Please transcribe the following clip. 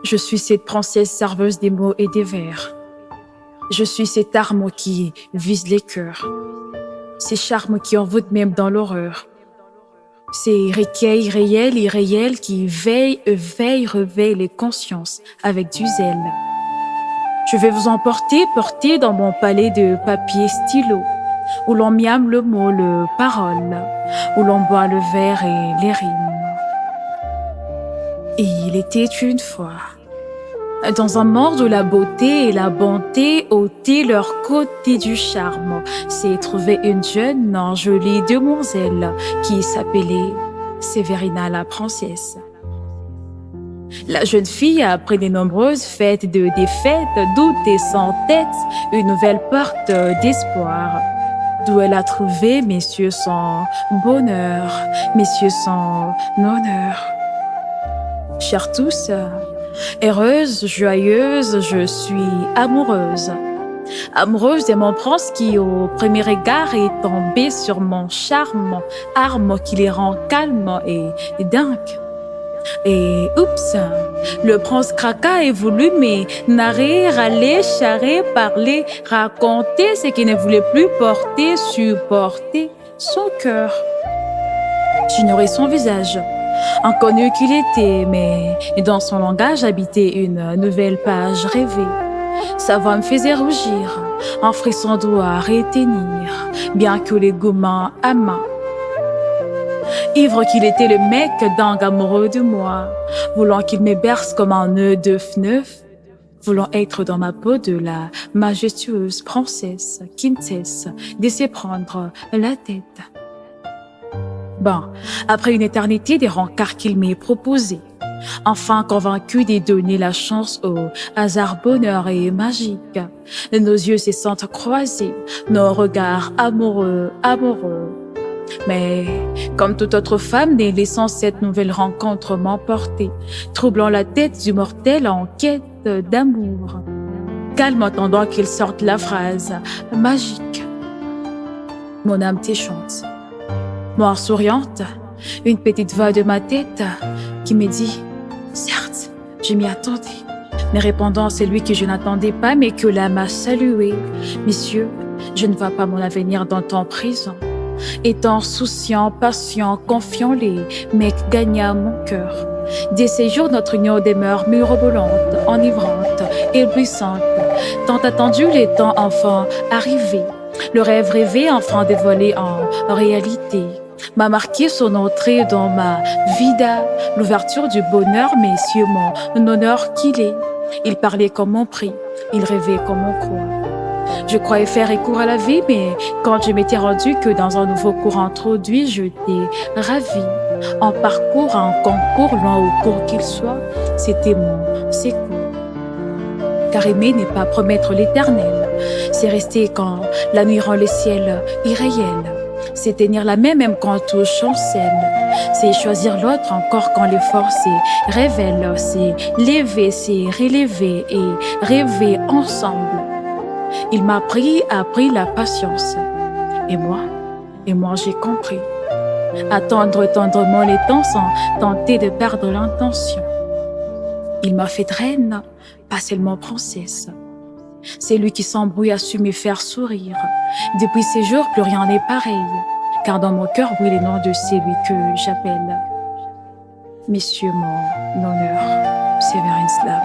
Je suis cette princesse serveuse des mots et des vers. Je suis cette arme qui vise les cœurs. Ces charmes qui envoûtent même dans l'horreur. Ces requêtes réels, irréels qui veillent, réveillent les consciences avec du zèle. Je vais vous emporter, porter dans mon palais de papier stylo, où l'on miame le mot, le parole, où l'on boit le verre et les rimes. Et il était une fois, dans un monde où la beauté et la bonté ôtaient leur côté du charme, s'est trouvée une jeune, jolie demoiselle qui s'appelait Sévérina la princesse. La jeune fille, après de nombreuses fêtes de défaites, doutes et sans tête, une nouvelle porte d'espoir, d'où elle a trouvé, messieurs, son bonheur, messieurs, son honneur. Chers tous, heureuse, joyeuse, je suis amoureuse. Amoureuse de mon prince qui, au premier regard, est tombé sur mon charme, arme qui les rend calmes et dingues. Et oups, le prince craqua et voulut mais narrer, râler, charrer, parler, raconter ce qu'il ne voulait plus porter, supporter son cœur. J'ignorais son visage, inconnu qu'il était, mais dans son langage habitait une nouvelle page rêvée. Sa voix me faisait rougir, un frisson doit retenir, bien que les gourmands amants. Ivre qu'il était le mec dingue amoureux de moi, voulant qu'il me berce comme un nœud d'œuf neuf, voulant être dans ma peau de la majestueuse princesse qui ne cesse de se prendre la tête. Bon, après une éternité des rencarts qu'il m'ait proposés, enfin convaincu de donner la chance au hasard bonheur et magique, nos yeux se sentent croisés, nos regards amoureux. Mais, comme toute autre femme, ne laissant cette nouvelle rencontre m'emporter, troublant la tête du mortel en quête d'amour. Calme attendant qu'il sorte la phrase magique. Mon âme t'échante. Moi souriante, une petite voix de ma tête qui me dit « Certes, je m'y attendais », mais répondant celui que je n'attendais pas mais que l'âme a salué. « Messieurs, je ne vois pas mon avenir dans ton présent. » Étant souciant, patient, confiant, les mecs gagna mon cœur. Dès ces jours, notre union demeure mirobolante, enivrante, éblouissante. Tant attendu, les temps enfin arrivés. Le rêve rêvé enfin dévoilé en réalité m'a marqué son entrée dans ma vida, l'ouverture du bonheur, messieurs, mon honneur qu'il est. Il parlait comme on prie, il rêvait comme on croit. Je croyais faire recours à la vie, mais quand je m'étais rendu que dans un nouveau cours introduit, j'étais ravie. En parcours, en concours, loin au cours qu'il soit, c'était mon sécours. Car aimer n'est pas promettre l'éternel, c'est rester quand la nuit rend le ciel irréel. C'est tenir la main même quand tout chancelle. C'est choisir l'autre encore quand l'effort se révèle. C'est lever, c'est relever et rêver ensemble. Il m'a appris la patience. Et moi j'ai compris. Attendre tendrement les temps sans tenter de perdre l'intention. Il m'a fait reine, pas seulement princesse. C'est lui qui s'embrouille à su me faire sourire. Depuis ces jours, plus rien n'est pareil. Car dans mon cœur brille le nom de celui que j'appelle Messieurs, mon honneur, Sévérine Slav.